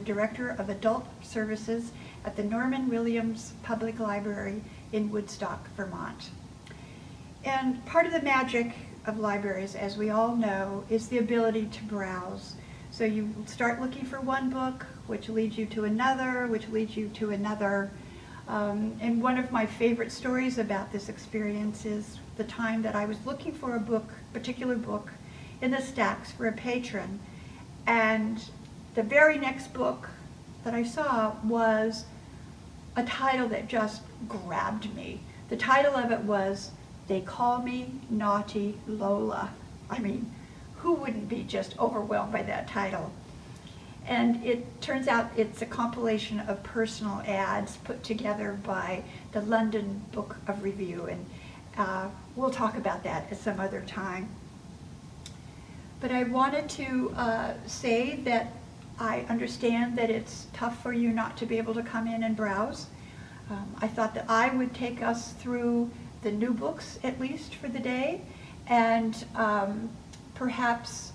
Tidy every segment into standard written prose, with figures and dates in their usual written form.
Director of Adult Services at the Norman Williams Public Library in Woodstock, Vermont. And part of the magic of libraries, as we all know, is the ability to browse. So you start looking for one book, which leads you to another, which leads you to another. And one of my favorite stories about this experience is the time that I was looking for a book, particular book, in the stacks for a patron. And the very next book that I saw was a title that just grabbed me. The title of it was They Call Me Naughty Lola. I mean, who wouldn't be just overwhelmed by that title? And it turns out it's a compilation of personal ads put together by the London Book of Review, and we'll talk about that at some other time. But I wanted to say that I understand that it's tough for you not to be able to come in and browse. I thought that I would take us through the new books, at least for the day, and perhaps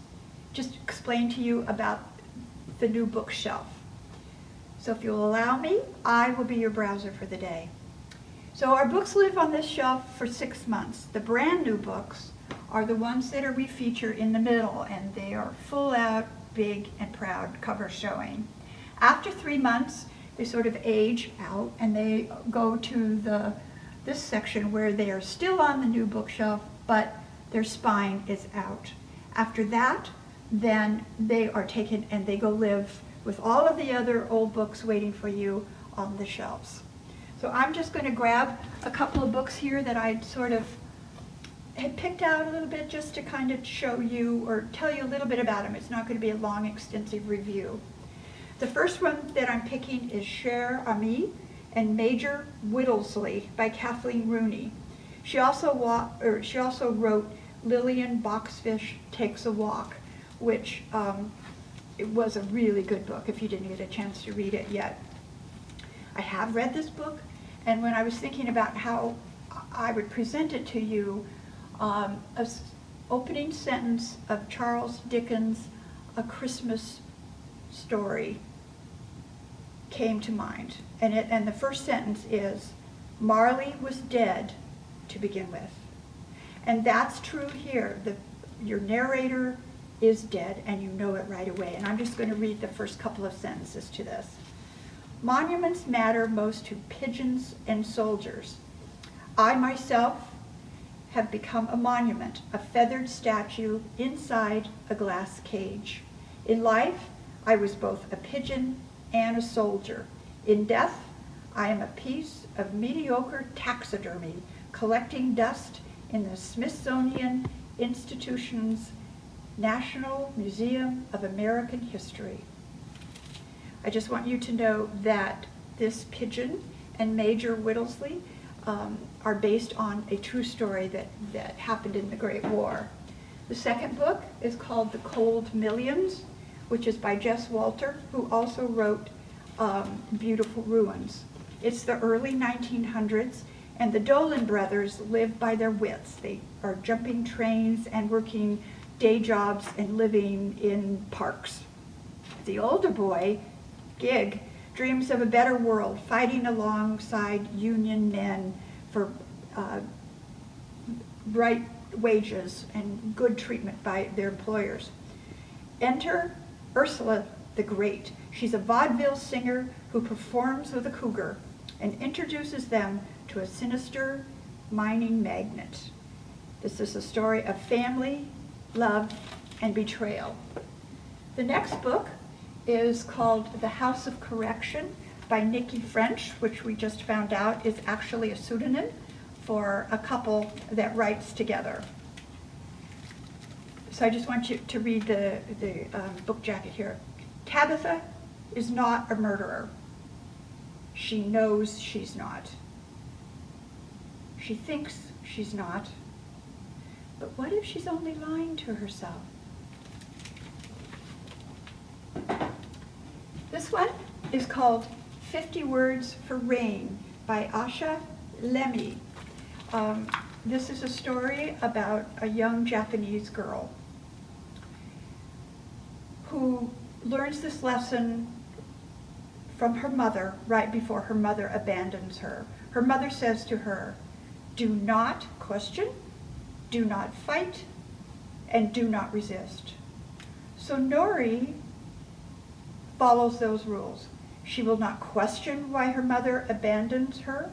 just explain to you about the new bookshelf. So if you'll allow me, I will be your browser for the day. So our books live on this shelf for 6 months. The brand new books are the ones that we feature in the middle, and they are full out, big and proud cover showing. After 3 months, they sort of age out and they go to this section where they are still on the new bookshelf, but their spine is out. After that, then they are taken and they go live with all of the other old books waiting for you on the shelves. So I'm just going to grab a couple of books here that I sort of had picked out a little bit just to kind of show you or tell you a little bit about them. It's not going to be a long, extensive review. The first one that I'm picking is Cher Ami and Major Whittlesley by Kathleen Rooney. She also wrote Lillian Boxfish Takes a Walk, which it was a really good book if you didn't get a chance to read it yet. I have read this book, and when I was thinking about how I would present it to you, opening sentence of Charles Dickens' A Christmas Story came to mind. And the first sentence is, Marley was dead to begin with. And that's true here. Your narrator is dead, and you know it right away. And I'm just going to read the first couple of sentences to this. Monuments matter most to pigeons and soldiers. I myself have become a monument, a feathered statue inside a glass cage. In life, I was both a pigeon and a soldier. In death, I am a piece of mediocre taxidermy collecting dust in the Smithsonian Institution's National Museum of American History. I just want you to know that this pigeon and Major Whittlesley are based on a true story that happened in the Great War. The second book is called The Cold Millions, which is by Jess Walter, who also wrote Beautiful Ruins. It's the early 1900s, and the Dolan brothers live by their wits. They are jumping trains and working day jobs and living in parks. The older boy, Gig, dreams of a better world, fighting alongside union men for right wages and good treatment by their employers. Enter Ursula the Great. She's a vaudeville singer who performs with a cougar and introduces them to a sinister mining magnate. This is a story of family, love, and betrayal. The next book is called The House of Correction by Nikki French, which we just found out is actually a pseudonym for a couple that writes together. So I just want you to read the book jacket here. Tabitha is not a murderer. She knows she's not. She thinks she's not. But what if she's only lying to herself? This one is called 50 Words for Rain by Asha Lemi. This is a story about a young Japanese girl who learns this lesson from her mother right before her mother abandons her. Her mother says to her, "Do not question, do not fight, and do not resist." So Nori follows those rules. She will not question why her mother abandons her.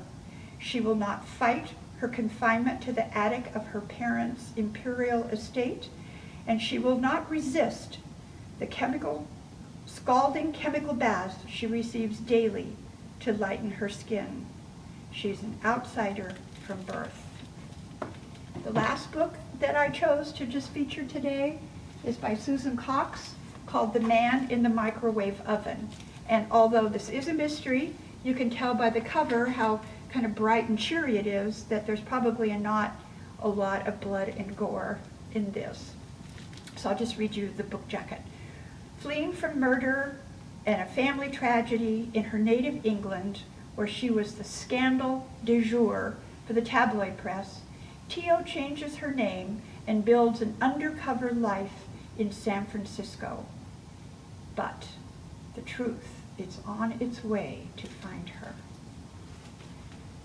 She will not fight her confinement to the attic of her parents' imperial estate, and she will not resist the scalding chemical baths she receives daily to lighten her skin. She's an outsider from birth. The last book that I chose to just feature today is by Susan Cox, called The Man in the Microwave Oven. And although this is a mystery, you can tell by the cover how kind of bright and cheery it is that there's probably not a lot of blood and gore in this. So I'll just read you the book jacket. Fleeing from murder and a family tragedy in her native England, where she was the scandal du jour for the tabloid press, Tio changes her name and builds an undercover life in San Francisco. But the truth is on its way to find her.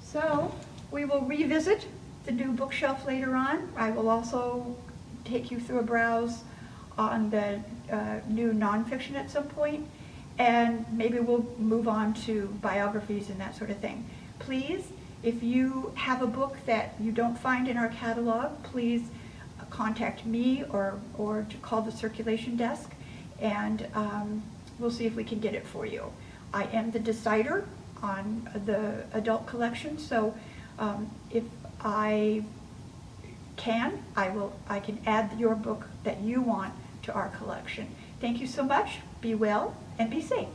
So we will revisit the new bookshelf later on. I will also take you through a browse on the new nonfiction at some point, and maybe we'll move on to biographies and that sort of thing. Please, if you have a book that you don't find in our catalog, please contact me or to call the circulation desk, and we'll see if we can get it for you. I am the decider on the adult collection, so if I can, I can add your book that you want to our collection. Thank you so much. Be well and be safe.